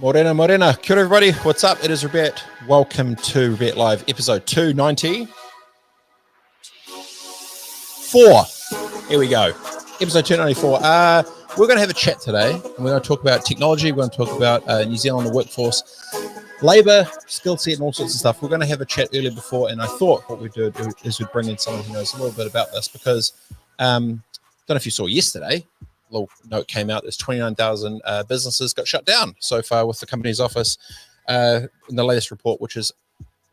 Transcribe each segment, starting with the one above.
Morena, Morena. Kia ora, everybody. What's up? It is Robett. Welcome to Robett Live, episode 294. Here we go. Episode 294. We're going to have a chat today, and we're going to talk about technology. We're going to talk about New Zealand, the workforce, labour, skill set, and all sorts of stuff. We're going to have a chat earlier before, and I thought what we'd do is we'd bring in someone who knows a little bit about this because I don't know if you saw yesterday, a little note came out, there's 29,000 businesses got shut down so far with the company's office in the latest report, which is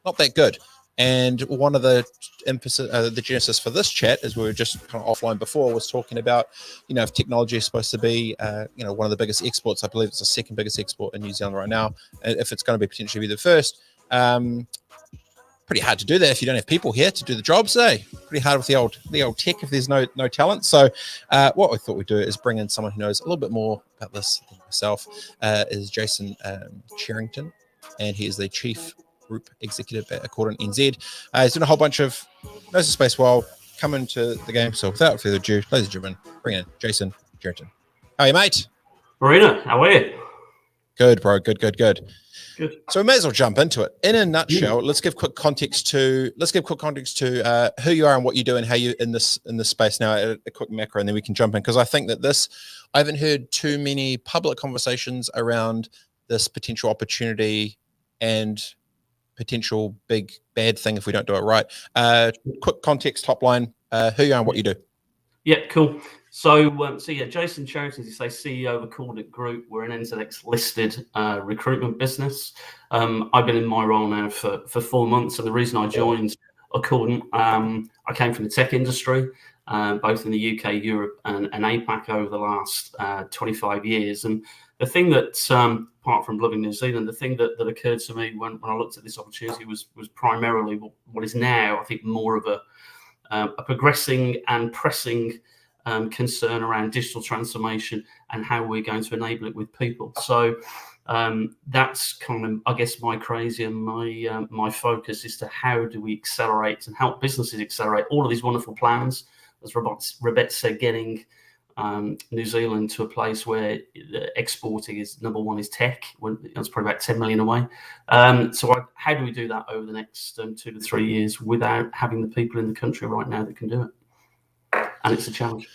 not that good. And one of the emphasis, the genesis for this chat, as we were just kind of offline before, was talking about, if technology is supposed to be, one of the biggest exports. I believe it's the second biggest export in New Zealand right now. If it's going to be potentially be the first, pretty hard to do that if you don't have people here to do the jobs. Pretty hard with the old tech if there's no talent. So what we thought we'd do is bring in someone who knows a little bit more about this than myself. Is Jason Charrington, and he is the chief group executive at Accordant NZ. He's doing a whole bunch of knows the space well, come into the game. So without further ado, ladies and gentlemen, bring in Jason Charrington. How are you, mate? Marina, how are you? Good, bro. Good. So we may as well jump into it. In a nutshell, let's give quick context to who you are and what you do and how you in this space now. A quick macro, and then we can jump in, because I think that I haven't heard too many public conversations around this potential opportunity and potential big bad thing if we don't do it right. Quick context, top line, who you are and what you do. Yeah, cool. So Jason Charrington, as you say, CEO of Accordant Group. We're an NZX listed recruitment business. I've been in my role now for 4 months, and the reason I joined Accordant, I came from the tech industry, both in the UK, Europe, and APAC over the last 25 years. And the thing that, apart from loving New Zealand, the thing that occurred to me when I looked at this opportunity was primarily what is now, I think, more of a progressing and pressing concern around digital transformation and how we're going to enable it with people. So that's kind of, I guess, my crazy and my focus is to how do we accelerate and help businesses accelerate all of these wonderful plans, as Robett said, getting New Zealand to a place where exporting is number one is tech. It's probably about 10 million away. So how do we do that over the next 2 to 3 years without having the people in the country right now that can do it? And it's a challenge.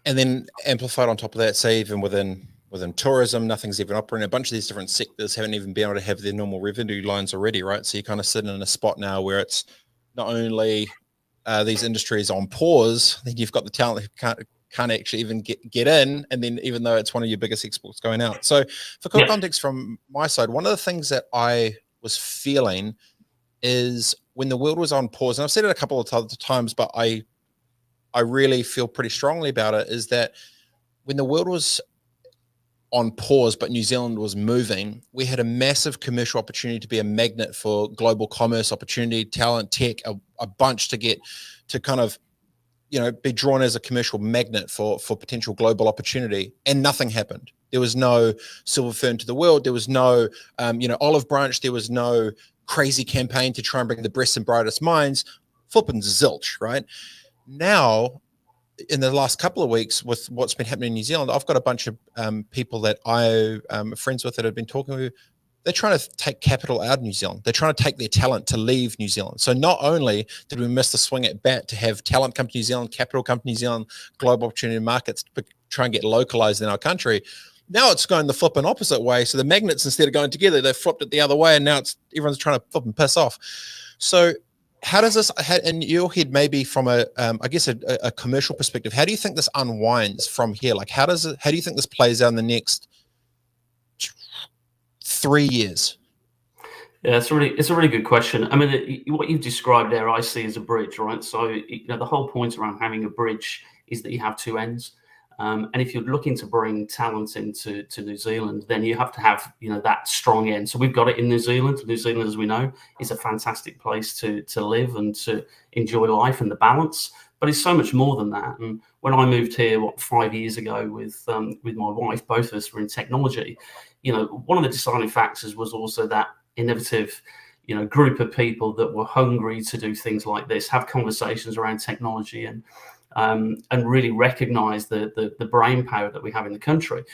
And then amplified on top of that, say even within tourism, nothing's even operating. A bunch of these different sectors haven't even been able to have their normal revenue lines already, right? So you're kind of sitting in a spot now where it's not only these industries on pause, then you've got the talent who can't actually even get in, and then even though it's one of your biggest exports going out. So for quick context from my side, one of the things that I was feeling is when the world was on pause, and I've said it a couple of times, but I really feel pretty strongly about it, is that when the world was on pause, but New Zealand was moving, we had a massive commercial opportunity to be a magnet for global commerce opportunity, talent, tech, a bunch to get to kind of, be drawn as a commercial magnet for potential global opportunity. And nothing happened. There was no silver fern to the world. There was no, olive branch. There was no crazy campaign to try and bring the best and brightest minds. Flippin' zilch, right? Now, in the last couple of weeks with what's been happening in New Zealand, I've got a bunch of people that I'm friends with that have been talking to. They're trying to take capital out of New Zealand. They're trying to take their talent to leave New Zealand. So not only did we miss the swing at bat to have talent come to New Zealand, capital come to New Zealand, global opportunity markets to try and get localized in our country, now it's going the flipping opposite way. So the magnets, instead of going together, they've flipped it the other way, and now everyone's trying to flip and piss off. So how does this, in your head, maybe from a commercial perspective, how do you think this unwinds from here? Like, how do you think this plays out in the next 3 years? Yeah, it's a really good question. I mean, what you've described there, I see as a bridge, right? So, the whole point around having a bridge is that you have two ends. And if you're looking to bring talent into New Zealand, then you have to have, that strong end. So we've got it in New Zealand. New Zealand, as we know, is a fantastic place to live and to enjoy life and the balance. But it's so much more than that. And when I moved here, 5 years ago with my wife, both of us were in technology. One of the deciding factors was also that innovative, group of people that were hungry to do things like this, have conversations around technology, and really recognise the brain power that we have in the country.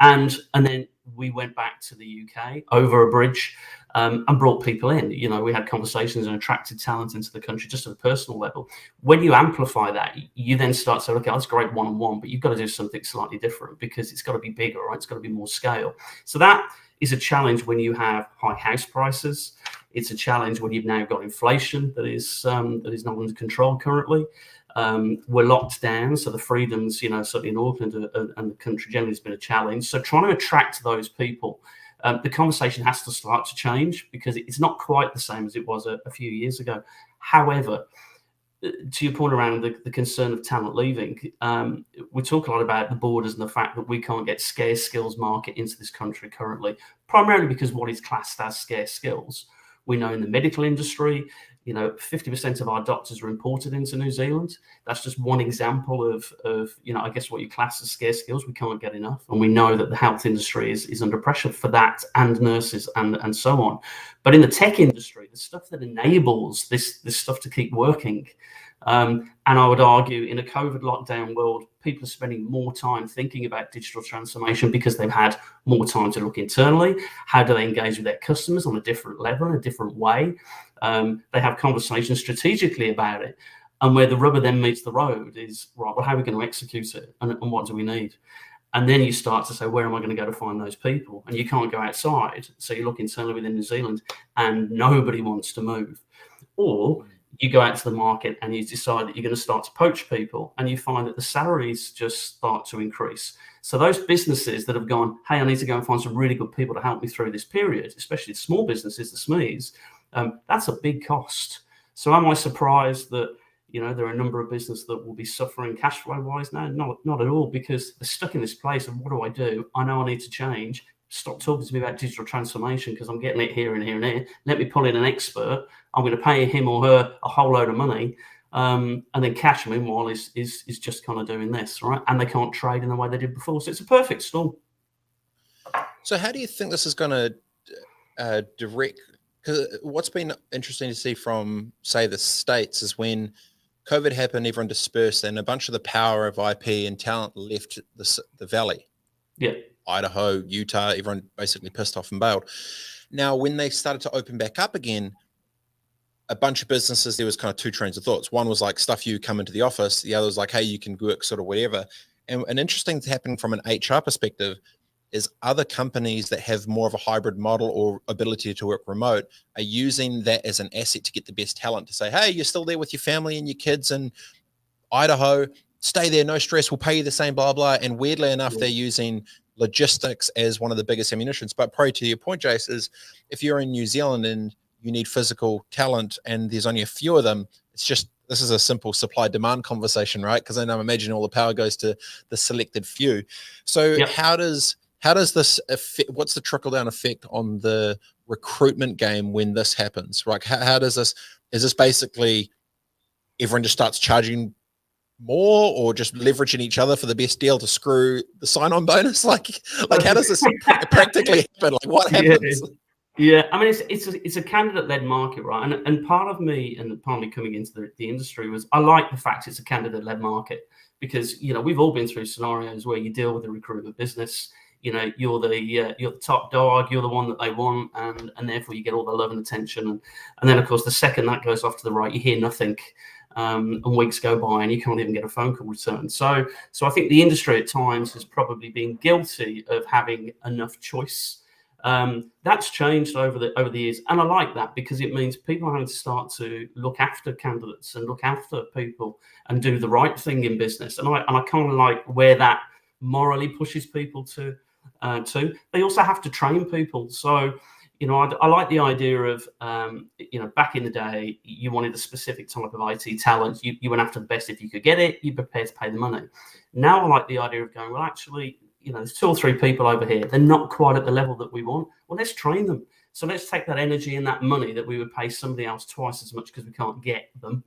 And then we went back to the UK over a bridge and brought people in. You know, we had conversations and attracted talent into the country just at a personal level. When you amplify that, you then start to say, okay, that's great one-on-one, but you've got to do something slightly different because it's got to be bigger, right? It's got to be more scale. So that is a challenge when you have high house prices. It's a challenge when you've now got inflation that is not under control currently. We're locked down, so the freedoms, you know, certainly in Auckland and the country generally has been a challenge. So trying to attract those people, the conversation has to start to change because it's not quite the same as it was a few years ago. However, to your point around the concern of talent leaving, we talk a lot about the borders and the fact that we can't get scarce skills market into this country currently, primarily because what is classed as scarce skills. We know in the medical industry, you know, 50% of our doctors are imported into New Zealand. That's just one example of you know, I guess what you class as scarce skills. We can't get enough. And we know that the health industry is under pressure for that, and nurses and so on. But in the tech industry, the stuff that enables this stuff to keep working, and I would argue in a COVID lockdown world, people are spending more time thinking about digital transformation because they've had more time to look internally. How do they engage with their customers on a different level, in a different way? They have conversations strategically about it. And where the rubber then meets the road is, right, well, how are we going to execute it? And what do we need? And then you start to say, where am I going to go to find those people? And you can't go outside. So you look internally within New Zealand and nobody wants to move. Or you go out to the market and you decide that you're going to start to poach people, and you find that the salaries just start to increase. So those businesses that have gone, hey, I need to go and find some really good people to help me through this period, especially the small businesses, the SMEs, that's a big cost. So am I surprised that, you know, there are a number of businesses that will be suffering cash flow wise now? Not at all, because they're stuck in this place of, what do? I know I need to change. Stop talking to me about digital transformation because I'm getting it here and here and here. Let me pull in an expert. I'm going to pay him or her a whole load of money. And then cash, meanwhile, is just kind of doing this, right? And they can't trade in the way they did before. So it's a perfect storm. So how do you think this is going to direct? Because what's been interesting to see from, say, the States is when COVID happened, everyone dispersed, and a bunch of the power of IP and talent left the valley. Yeah. Idaho, Utah, everyone basically pissed off and bailed. Now, when they started to open back up again, a bunch of businesses, there was kind of two trains of thoughts. One was like, stuff you come into the office. The other was like, hey, you can work sort of whatever. And an interesting thing happening from an HR perspective is other companies that have more of a hybrid model or ability to work remote are using that as an asset to get the best talent, to say, hey, you're still there with your family and your kids in Idaho, stay there, no stress, we'll pay you the same, blah, blah. And weirdly enough, they're using logistics as one of the biggest ammunitions. But probably to your point, Jace, is if you're in New Zealand and you need physical talent and there's only a few of them, it's just, this is a simple supply demand conversation, right? Because then I'm imagining all the power goes to the selected few. So how does this affect, what's the trickle down effect on the recruitment game when this happens, right? How does this, is this basically everyone just starts charging more or just leveraging each other for the best deal to screw the sign-on bonus? Like how does this practically happen? Like what happens? Yeah, I mean, it's a candidate-led market, right? And part of me, and part of me coming into the industry was, I like the fact it's a candidate-led market because, you know, we've all been through scenarios where you deal with a recruitment business. You know, you're the top dog, you're the one that they want, and therefore you get all the love and attention. And then, of course, the second that goes off to the right, you hear nothing. And weeks go by and you can't even get a phone call returned. So I think the industry at times has probably been guilty of having enough choice. That's changed over the years, and I like that because it means people are having to start to look after candidates and look after people and do the right thing in business. And I kind of like where that morally pushes people to. They also have to train people. So, you know, I like the idea of, you know, back in the day, you wanted a specific type of IT talent. You went after the best if you could get it. You're prepared to pay the money. Now I like the idea of going, well, actually, you know, there's 2 or 3 people over here. They're not quite at the level that we want. Well, let's train them. So let's take that energy and that money that we would pay somebody else twice as much because we can't get them,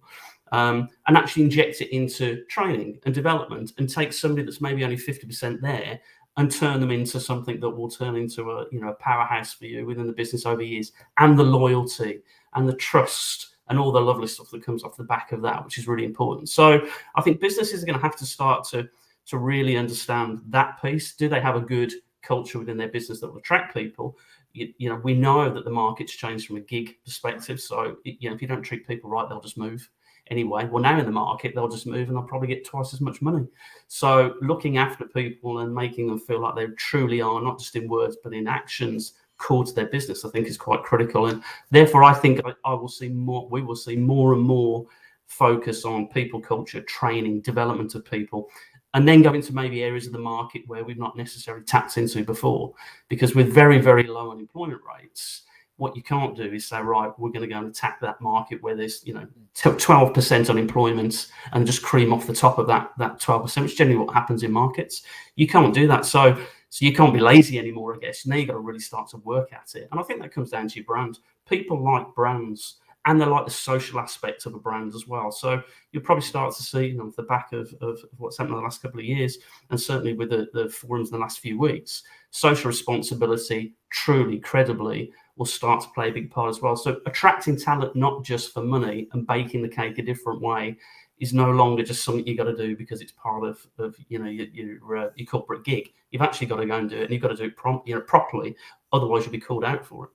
and actually inject it into training and development and take somebody that's maybe only 50% there and turn them into something that will turn into a powerhouse for you within the business over years, and the loyalty and the trust and all the lovely stuff that comes off the back of that, which is really important. So I think businesses are going to have to start to really understand that piece. Do they have a good culture within their business that will attract people. You know, we know that the market's changed from a gig perspective. So, you know, if you don't treat people right, they'll just move anyway. Well, now in the market, they'll just move and they'll probably get twice as much money. So looking after people and making them feel like they truly are, not just in words, but in actions, core to their business, I think is quite critical. And therefore, I think I will see more, we will see more and more focus on people culture, training, development of people, and then go into maybe areas of the market where we've not necessarily tapped into before. Because with very, very low unemployment rates, what you can't do is say, right, we're going to go and attack that market where there's, you know, 12% unemployment and just cream off the top of that 12%, which is generally what happens in markets. You can't do that. So you can't be lazy anymore, I guess. Now you've got to really start to work at it. And I think that comes down to your brand. People like brands, and they like the social aspect of a brand as well. So you'll probably start to see, you know, off the back of what's happened in the last couple of years, and certainly with the forums in the last few weeks, social responsibility, truly, credibly, will start to play a big part as well. So attracting talent, not just for money and baking the cake a different way, is no longer just something you got to do because it's part of you know, your corporate gig. You've actually got to go and do it, and you've got to do it properly. Otherwise, you'll be called out for it.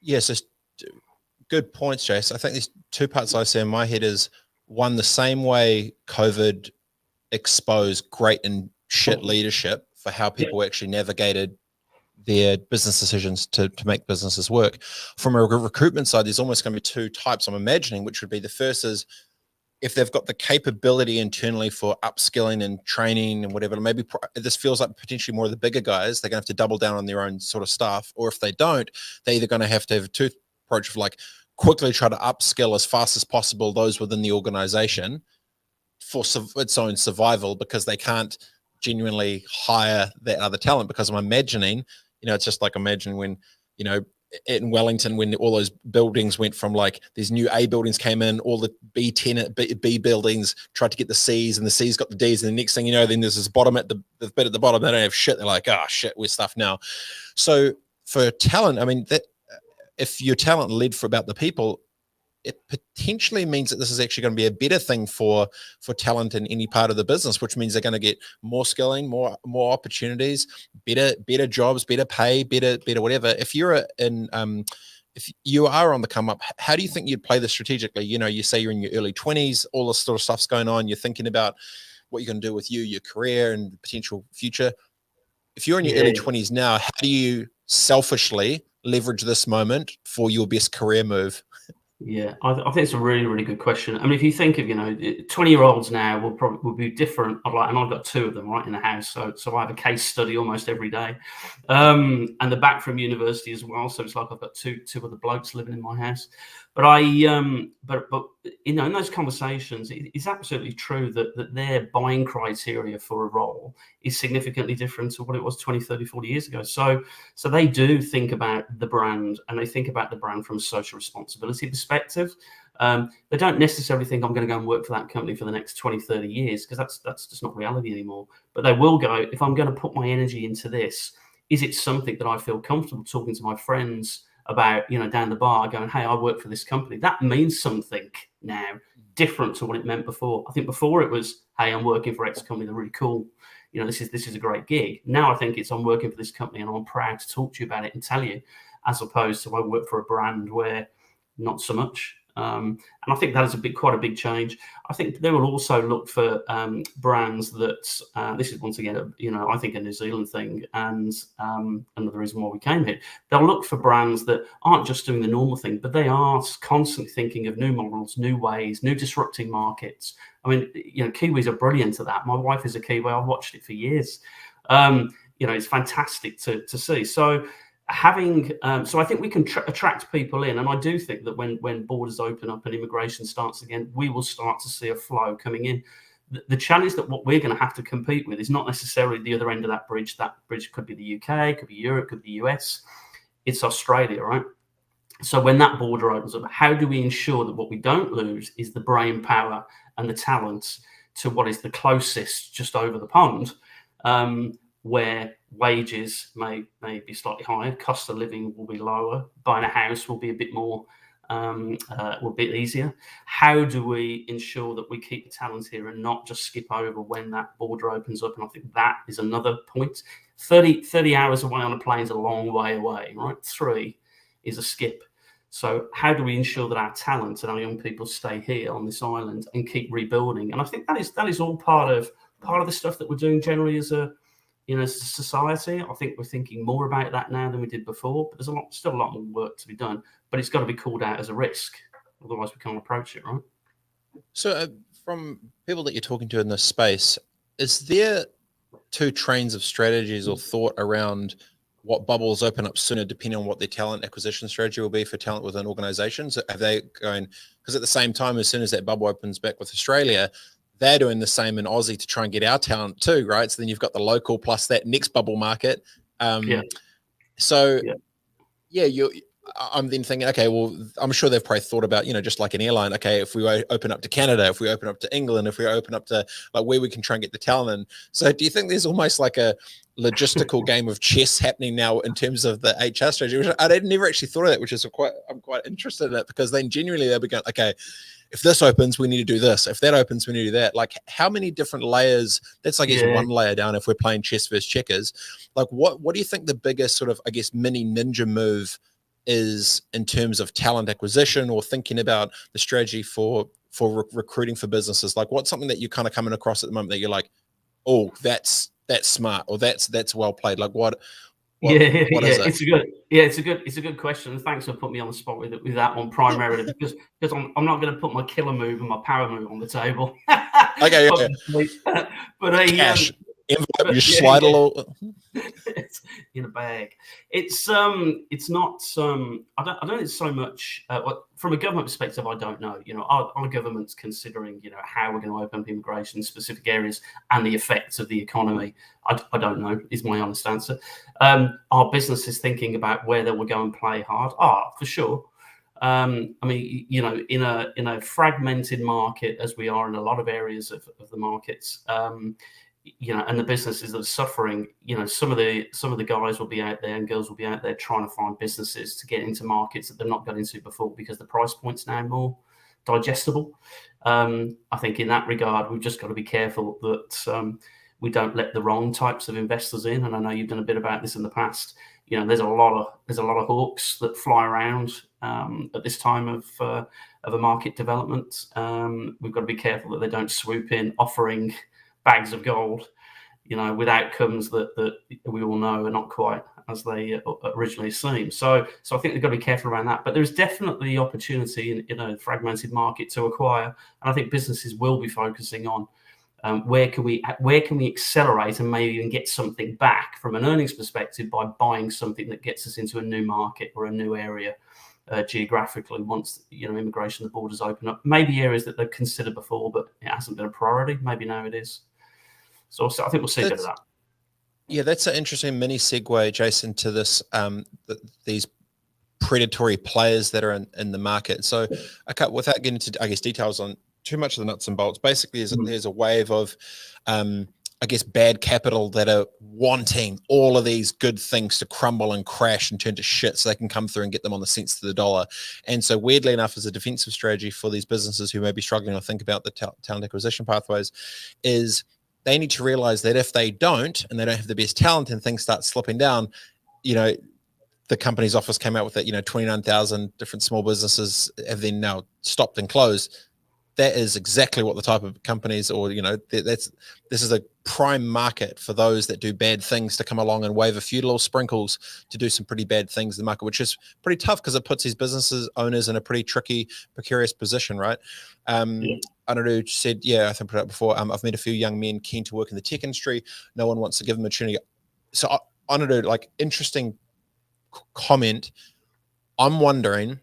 Yes, good points, Jace. I think there's two parts I see in my head. Is one, the same way COVID exposed great and shit leadership for how people actually navigated their business decisions to make businesses work. From a recruitment side, there's almost going to be two types I'm imagining, which would be, the first is if they've got the capability internally for upskilling and training and whatever. Maybe this feels like potentially more of the bigger guys, they're going to have to double down on their own sort of staff, or if they don't, they're either going to have a two approach of like quickly try to upskill as fast as possible those within the organization for its own survival, because they can't genuinely hire that other talent. Because I'm imagining, you know, it's just like imagining when, you know, in Wellington, when all those buildings went from like these new A buildings came in, all the B buildings tried to get the C's, and the C's got the D's, and the next thing you know, then there's this bottom at the bit at the bottom, they don't have shit. They're like, oh shit, we're stuffed now. So for talent, I mean, that if your talent led for about the people, it potentially means that this is actually going to be a better thing for talent in any part of the business, which means they're going to get more skilling, more opportunities, better jobs, better pay, better whatever. If you're if you are on the come up, how do you think you'd play this strategically? You know, you say you're in your early 20s, all this sort of stuff's going on. You're thinking about what you're going to do with your career and potential future. If you're in your early 20s now, how do you selfishly leverage this moment for your best career move? Yeah, I think it's a really, really good question. I mean, if you think of, you know, 20-year-olds now will be different. And I've got two of them right in the house, so I have a case study almost every day, and they're back from university as well. So it's like I've got two other blokes living in my house. But but you know, in those conversations, it's absolutely true that their buying criteria for a role is significantly different to what it was 20, 30, 40 years ago. So they do think about the brand, and they think about the brand from a social responsibility perspective. They don't necessarily think I'm going to go and work for that company for the next 20, 30 years, because that's just not reality anymore. But they will go, if I'm going to put my energy into this, is it something that I feel comfortable talking to my friends about, you know, down the bar, going, hey, I work for this company? That means something now different to what it meant before. I think before it was, hey, I'm working for X company, they're really cool, you know, this is a great gig. Now I think it's, I'm working for this company and I'm proud to talk to you about it and tell you, as opposed to I work for a brand where not so much. And I think that is quite a big change. I think they will also look for brands that, this is once again, you know, I think a New Zealand thing, and another reason why we came here. They'll look for brands that aren't just doing the normal thing, but they are constantly thinking of new models, new ways, new disrupting markets. I mean, you know, Kiwis are brilliant at that. My wife is a Kiwi. I've watched it for years. You know, it's fantastic to see. So so I think we can attract people in, and I do think that when borders open up and immigration starts again, we will start to see a flow coming in. The challenge that what we're going to have to compete with is not necessarily the other end of that bridge. That bridge could be the UK, could be Europe, could be the US. It's Australia, right? So when that border opens up, how do we ensure that what we don't lose is the brain power and the talent to what is the closest just over the pond, where wages may be slightly higher, cost of living will be lower, buying a house will be a bit more will be easier. How do we ensure that we keep the talent here and not just skip over when that border opens up? And I think that is another point. 30 hours away on a plane is a long way away, right? 3 is a skip. So how do we ensure that our talent and our young people stay here on this island and keep rebuilding? And I think that is all part of the stuff that we're doing generally as a society. I think we're thinking more about that now than we did before, but there's still a lot more work to be done, but it's got to be called out as a risk. Otherwise we can't approach it, right? So from people that you're talking to in this space, is there 2 trains of strategies or thought around what bubbles open up sooner, depending on what their talent acquisition strategy will be for talent within organizations? Are they going, because at the same time, as soon as that bubble opens back with Australia, they're doing the same in Aussie to try and get our talent too, right? So then you've got the local plus that next bubble market. So I'm then thinking, okay, well, I'm sure they've probably thought about, just like an airline, okay, if we open up to Canada, if we open up to England, if we open up to like where we can try and get the talent in. So do you think there's almost like a logistical game of chess happening now in terms of the HR strategy? Which I never actually thought of that, which is I'm quite interested in it, because then genuinely they'll be going, okay, if this opens, we need to do this. If that opens, we need to do that. Like, how many different layers? That's, I guess, one layer down if we're playing chess versus checkers. Like, what do you think the biggest sort of, I guess, mini ninja move is in terms of talent acquisition or thinking about the strategy for recruiting for businesses? Like, what's something that you're kind of coming across at the moment that you're like, oh, that's smart, or that's well played? Like, what is it? It's a good question. Thanks for putting me on the spot with that one primarily, because I'm not going to put my killer move and my power move on the table. Okay, but cash envelope, you slide a little it's in a bag. It's not. I don't think it's so much from a government perspective. I don't know. Our government's considering how we're going to open up immigration in specific areas and the effects of the economy. I don't know, is my honest answer. Our business is thinking about where they will go and play hard. For sure. I mean, in a fragmented market as we are in a lot of areas of the markets, and the businesses that are suffering, some of the guys will be out there and girls will be out there trying to find businesses to get into markets that they're not got into before, because the price point's now more digestible. I think in that regard, we've just got to be careful that we don't let the wrong types of investors in. And I know you've done a bit about this in the past. There's a lot of hawks that fly around at this time of a market development. We've got to be careful that they don't swoop in offering bags of gold, with outcomes that we all know are not quite as they originally seemed. So I think they've got to be careful around that. But there's definitely opportunity in a fragmented market to acquire, and I think businesses will be focusing on where can we accelerate and maybe even get something back from an earnings perspective by buying something that gets us into a new market or a new area geographically once immigration, the borders open up. Maybe areas that they've considered before, but it hasn't been a priority. Maybe now it is. So I think we'll see a bit of that. Yeah, that's an interesting mini segue, Jason, to this these predatory players that are in the market. So, okay, without getting into, I guess, details on too much of the nuts and bolts, basically there's a wave of, I guess, bad capital that are wanting all of these good things to crumble and crash and turn to shit so they can come through and get them on the cents to the dollar. And so weirdly enough, as a defensive strategy for these businesses who may be struggling to think about the talent acquisition pathways, is they need to realize that if they don't, and they don't have the best talent and things start slipping down, the company's office came out with that, 29,000 different small businesses have then now stopped and closed. That is exactly what the type of companies, or, this is a prime market for those that do bad things to come along and wave a few little sprinkles to do some pretty bad things in the market, which is pretty tough because it puts these businesses owners in a pretty tricky, precarious position, right? Aotearoa said, I think I put it up before, I've met a few young men keen to work in the tech industry. No one wants to give them a opportunity. So Aotearoa, like, interesting comment. I'm wondering,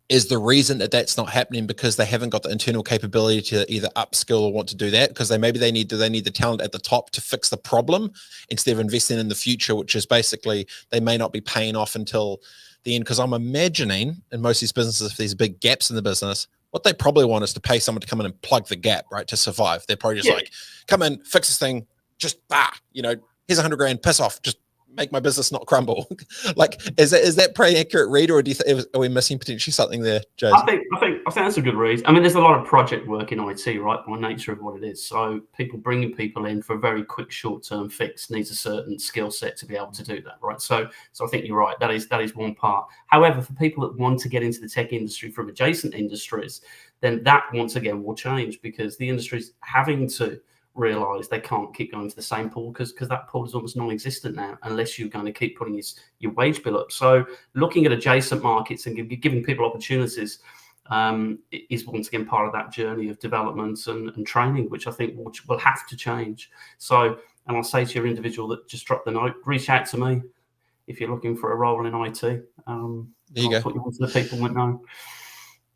is the reason that that's not happening because they haven't got the internal capability to either upskill or want to do that? Because they need the talent at the top to fix the problem instead of investing in the future, which is basically they may not be paying off until the end. Because I'm imagining in most of these businesses, if there's big gaps in the business, what they probably want is to pay someone to come in and plug the gap, right, to survive. They're probably just like, come in, fix this thing, just here's $100,000, piss off, just make my business not crumble. Like, is that pretty accurate read, or do you are we missing potentially something there, Jason? I think that's a good read. I mean, there's a lot of project work in IT, right, by nature of what it is. So people bringing people in for a very quick, short-term fix needs a certain skill set to be able to do that, right? So I think you're right. That is one part. However, for people that want to get into the tech industry from adjacent industries, then that once again will change, because the industry's having to realize they can't keep going to the same pool, because that pool is almost non-existent now, unless you're going to keep putting your wage bill up. So looking at adjacent markets and giving people opportunities is once again part of that journey of development and training, which I think will have to change. So, and I'll say to your individual that just dropped the note, reach out to me if you're looking for a role in IT. There you I'll go. put you onto the people that know.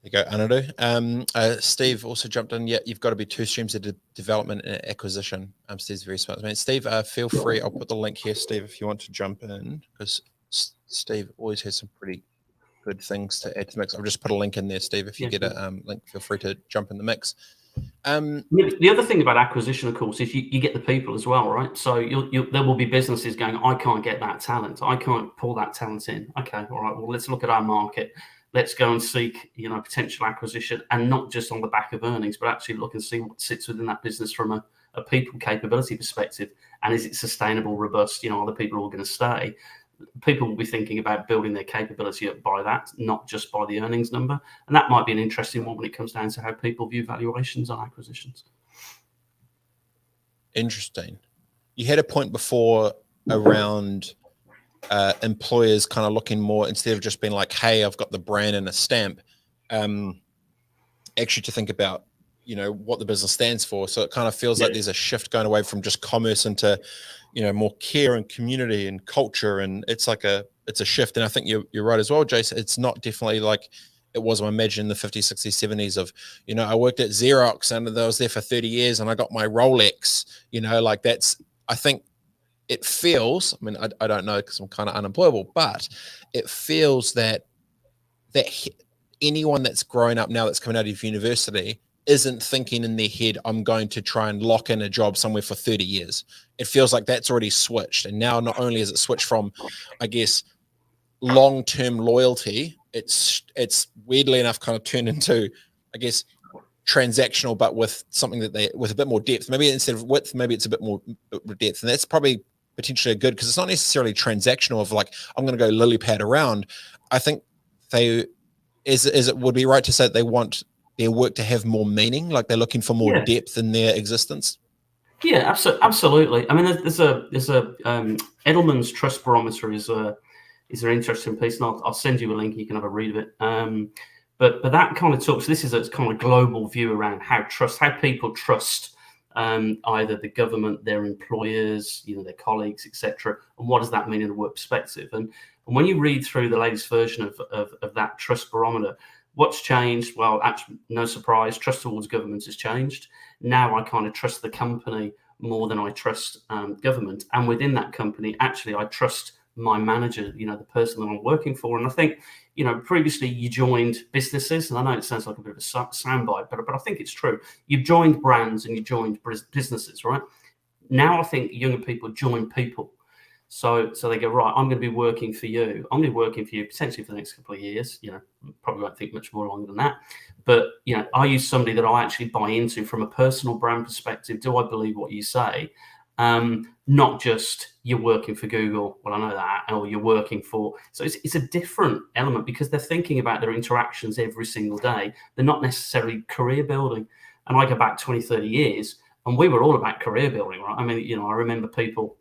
There you go, Anadu. Steve also jumped in. Yeah, you've got to be two streams of development and acquisition. Steve's very smart. Man, Steve, feel free. I'll put the link here, Steve, if you want to jump in, because Steve always has some pretty good things to add to the mix. I'll just put a link in there, Steve. If you get a link, feel free to jump in the mix. The other thing about acquisition, of course, is you get the people as well, right? So there will be businesses going, I can't get that talent. I can't pull that talent in. Okay, all right, well, let's look at our market. Let's go and seek, potential acquisition, and not just on the back of earnings, but actually look and see what sits within that business from a people capability perspective. And is it sustainable, robust? Are the people all going to stay? People will be thinking about building their capability up by that, not just by the earnings number. And that might be an interesting one when it comes down to how people view valuations on acquisitions. Interesting. You had a point before around employers kind of looking more, instead of just being like, hey, I've got the brand and a stamp, actually to think about, what the business stands for. So it kind of feels like there's a shift going away from just commerce into, more care and community and culture. And it's a shift. And I think you're right as well, Jason. It's not definitely like it was, I imagine, in the 50s, 60s, 70s of, I worked at Xerox and I was there for 30 years and I got my Rolex, I think it feels, I mean, I don't know because I'm kind of unemployable, but it feels that anyone that's growing up now that's coming out of university isn't thinking in their head, I'm going to try and lock in a job somewhere for 30 years. It feels like that's already switched. And now not only is it switched from, I guess, long-term loyalty, it's weirdly enough kind of turned into, I guess, transactional, but with something with a bit more depth. Maybe instead of width, maybe it's a bit more depth. And that's probably potentially a good, because it's not necessarily transactional of like, I'm going to go lily pad around. I think it would be right to say that they want their work to have more meaning, like they're looking for more depth in their existence. Yeah, absolutely. I mean, there's a Edelman's Trust Barometer is an interesting piece, and I'll send you a link. You can have a read of it. But that kind of talks. This is a kind of global view around how people trust either the government, their employers, their colleagues, etc. And what does that mean in a work perspective? And when you read through the latest version of that trust barometer, what's changed? Well, actually, no surprise, trust towards government has changed. Now I kind of trust the company more than I trust government. And within that company, actually, I trust my manager, the person that I'm working for. And I think, previously you joined businesses, and I know it sounds like a bit of a soundbite, but I think it's true. You've joined brands and you joined businesses, right? Now I think younger people join people. So they go, right, I'm going to be working for you. I'm going to be working for you potentially for the next couple of years. Probably won't think much more longer than that. But, are you somebody that I actually buy into from a personal brand perspective? Do I believe what you say? Not just you're working for Google. Well, I know that, or you're working for. So it's a different element, because they're thinking about their interactions every single day. They're not necessarily career building. And I go back 20, 30 years, and we were all about career building, right? I mean, I remember people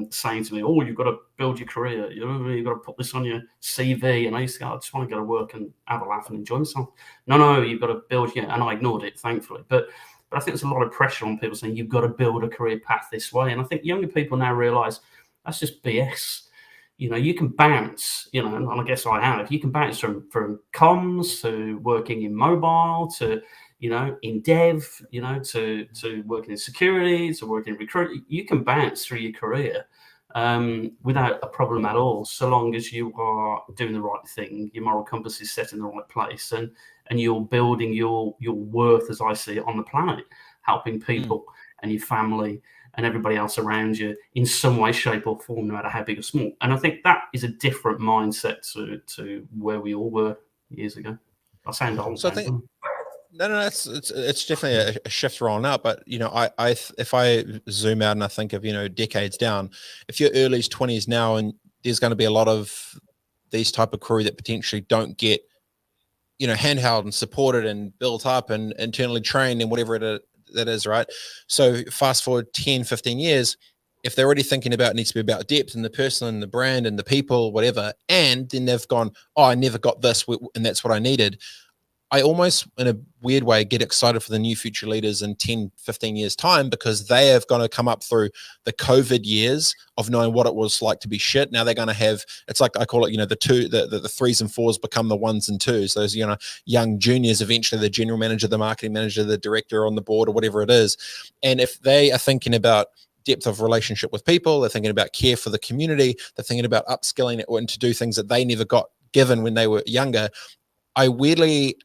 saying to me, "Oh, you've got to build your career. You've got to put this on your CV." And I used to go, "I just want to go to work and have a laugh and enjoy myself." No, you've got to build your. And I ignored it, thankfully. But I think there's a lot of pressure on people saying you've got to build a career path this way. And I think younger people now realise that's just BS. You can bounce. And I guess I have. You can bounce from comms to working in mobile to in dev, to working in security, to working in recruitment. You can bounce through your career without a problem at all, so long as you are doing the right thing, your moral compass is set in the right place, and you're building your worth, as I see it, on the planet, helping people and your family and everybody else around you in some way, shape, or form, no matter how big or small. And I think that is a different mindset to where we all were years ago. I sound old. So I think no, it's definitely a shift rolling out. But if I zoom out and I think of decades down, if you're early 20s now, and there's going to be a lot of these type of crew that potentially don't get handheld and supported and built up and internally trained and whatever that is, right? So fast forward 10, 15 years, if they're already thinking about, it needs to be about depth and the person and the brand and the people, whatever, and then they've gone, oh, I never got this, and that's what I needed. I almost, in a weird way, get excited for the new future leaders in 10, 15 years time, because they have going to come up through the COVID years of knowing what it was like to be shit. Now they're going to have, it's like I call it, the threes and fours become the ones and twos. Those, young juniors, eventually the general manager, the marketing manager, the director on the board, or whatever it is. And if they are thinking about depth of relationship with people, they're thinking about care for the community, they're thinking about upskilling it and to do things that they never got given when they were younger. I weirdly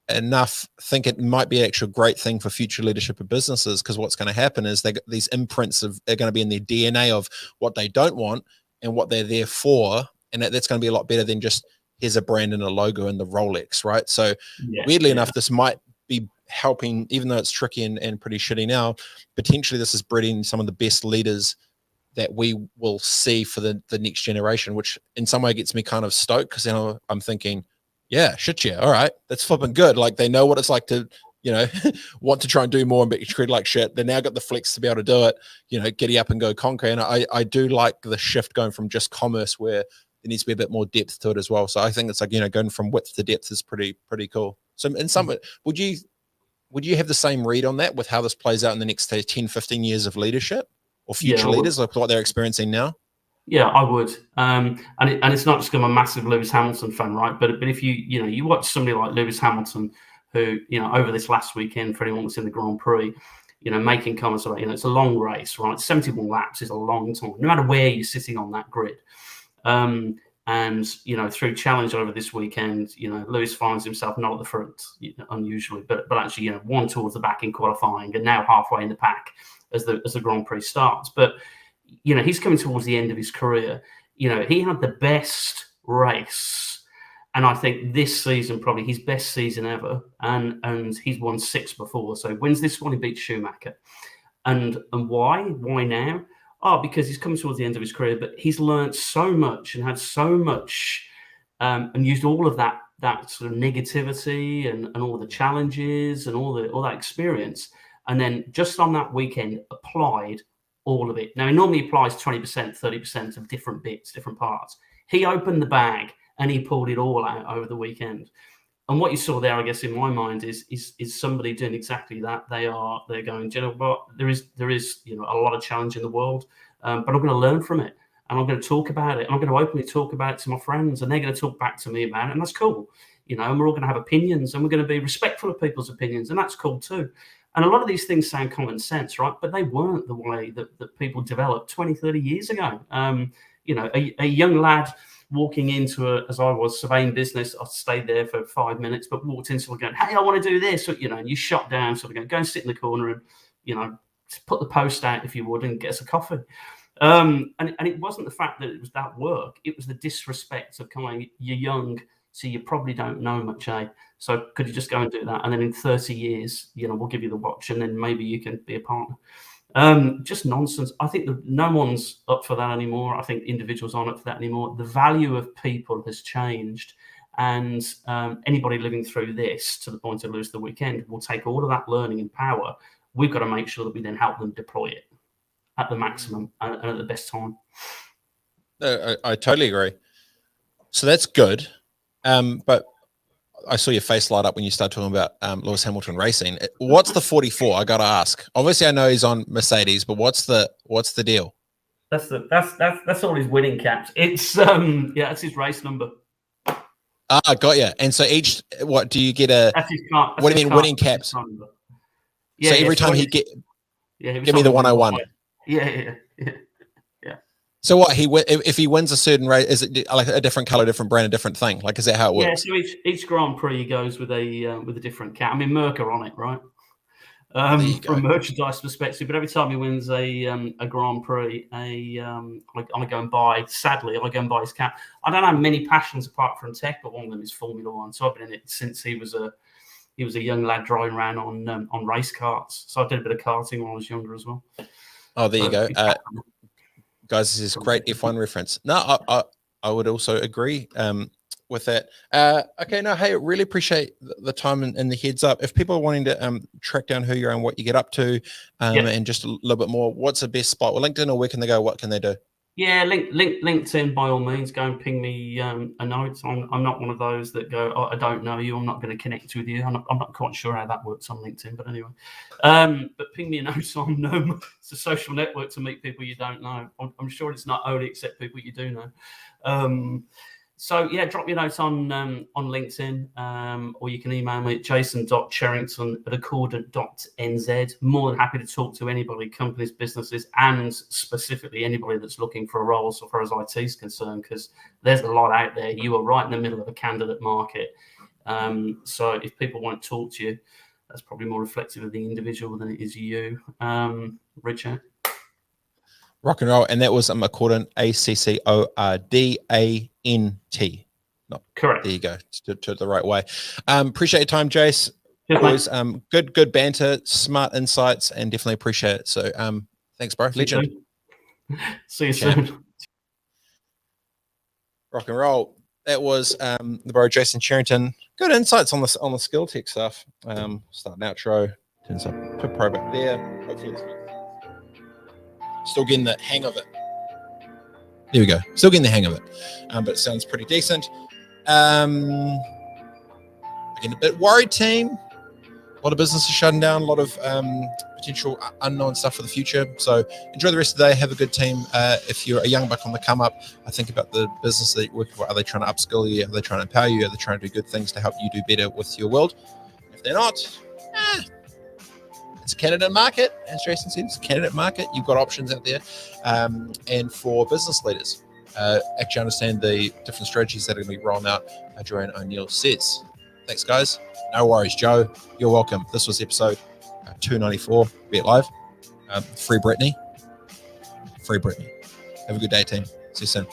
enough think it might be actually a great thing for future leadership of businesses, because what's going to happen is these imprints are going to be in their DNA of what they don't want and what they're there for, and that's going to be a lot better than just here's a brand and a logo and the Rolex, right? So weirdly enough, this might be helping, even though it's tricky and pretty shitty now. Potentially this is breeding some of the best leaders that we will see for the next generation, which in some way gets me kind of stoked, because I'm thinking, yeah, shit, yeah, all right, that's flipping good. Like, they know what it's like to, want to try and do more and be treated like shit. They now got the flex to be able to do it, giddy up and go conquer. And I do like the shift going from just commerce, where there needs to be a bit more depth to it as well. So I think it's like, going from width to depth is pretty cool. So in some, would you have the same read on that with how this plays out in the next 10, 15 years of leadership or future leaders, like what they're experiencing now? Yeah, I would. And it's not just because I'm a massive Lewis Hamilton fan, right? But if you watch somebody like Lewis Hamilton, who, over this last weekend, for anyone that's in the Grand Prix, making comments about, it's a long race, right? 71 laps is a long time, no matter where you're sitting on that grid. And, through challenge over this weekend, Lewis finds himself not at the front, unusually, but actually, one towards the back in qualifying, and now halfway in the pack as the Grand Prix starts. But he's coming towards the end of his career. He had the best race, and I think this season probably his best season ever. And he's won 6 before, so wins this one, he beats Schumacher. And why? Why now? Oh, because he's coming towards the end of his career, but he's learned so much and had so much, and used all of that sort of negativity and all the challenges and all that experience, and then just on that weekend applied all of it. Now, he normally applies 20%, 30% of different bits, different parts. He opened the bag and he pulled it all out over the weekend. And what you saw there, I guess, in my mind, is somebody doing exactly that. They're going, do you know what? There is a lot of challenge in the world, but I'm going to learn from it, and I'm going to talk about it, and I'm going to openly talk about it to my friends, and they're going to talk back to me about it, and that's cool. And we're all going to have opinions, and we're going to be respectful of people's opinions, and that's cool too. And a lot of these things sound common sense, right? But they weren't the way that people developed 20, 30 years ago. A young lad walking into as I was, surveying business, I stayed there for 5 minutes, but walked in sort of going, hey, I want to do this. And you shot down, sort of going, go and sit in the corner and, put the post out if you would and get us a coffee. And it wasn't the fact that it was that work. It was the disrespect of kind of, you're young, so you probably don't know much, eh? So could you just go and do that? And then in 30 years, we'll give you the watch, and then maybe you can be a partner. Just nonsense. I think that no one's up for that anymore. I think individuals aren't up for that anymore. The value of people has changed, and anybody living through this to the point of lose the weekend will take all of that learning and power. We've got to make sure that we then help them deploy it at the maximum and at the best time. I totally agree. So that's good. But I saw your face light up when you started talking about Lewis Hamilton racing. What's the 44? I got to ask. Obviously, I know he's on Mercedes, but what's the deal? That's all his winning caps. It's that's his race number. Ah, got you. And so what do you get a? That's his car. What do you mean winning caps? Yeah, so every time he get, give me the 101. Yeah. So what if he wins a certain race, is it like a different color, different brand, a different thing? Like, is that how it works? Yeah. So each Grand Prix goes with a different cap. I mean, Merc are on it, right? you from a go. merchandise perspective. But every time he wins a Grand Prix, I go and buy. Sadly, I go and buy his cap. I don't have many passions apart from tech, but one of them is Formula One. So I've been in it since he was a young lad driving around on race karts. So I did a bit of karting when I was younger as well. Oh, there you go. Guys, this is great F1 reference. No, I would also agree with that. Okay, no, hey, really appreciate the time and the heads up. If people are wanting to track down who you are and what you get up to, and just a little bit more, what's the best spot? Well, LinkedIn, or where can they go? What can they do? Yeah, LinkedIn, by all means, go and ping me a note. I'm not one of those that go, oh, I don't know you, I'm not going to connect with you. I'm not quite sure how that works on LinkedIn, but anyway. But ping me a note on it's a social network to meet people you don't know. I'm sure it's not only accept people you do know. So yeah, drop your notes on LinkedIn, or you can email me at jason.cherrington@accordant.nz. More than happy to talk to anybody, companies, businesses, and specifically anybody that's looking for a role so far as IT is concerned, because there's a lot out there. You are right in the middle of a candidate market. So if people want to talk to you, that's probably more reflective of the individual than it is you. Richard. Rock and roll. And that was Accordant, ACCORDANT. No, correct. There you go. To the right way. Appreciate your time, Jace. Cheers, always good banter, smart insights, and definitely appreciate it. So thanks, bro. Legend. See you soon. Rock and roll. That was the bro Jason Cherrington. Good insights on the skill tech stuff. Start an outro. Turns up to pro back there. Hopefully still getting the hang of it. There we go. Still getting the hang of it. But it sounds pretty decent. Again, a bit worried team. A lot of businesses shutting down. A lot of potential unknown stuff for the future. So enjoy the rest of the day. Have a good team. If you're a young buck on the come up, I think about the business that you're working for. Are they trying to upskill you? Are they trying to empower you? Are they trying to do good things to help you do better with your world? If they're not, it's a candidate market. As Jason said, it's a candidate market. You've got options out there. And for business leaders, actually understand the different strategies that are going to be rolling out, Joanne O'Neill says. Thanks, guys. No worries, Joe. You're welcome. This was episode 294. Be it live. Free Brittany. Free Brittany. Have a good day, team. See you soon.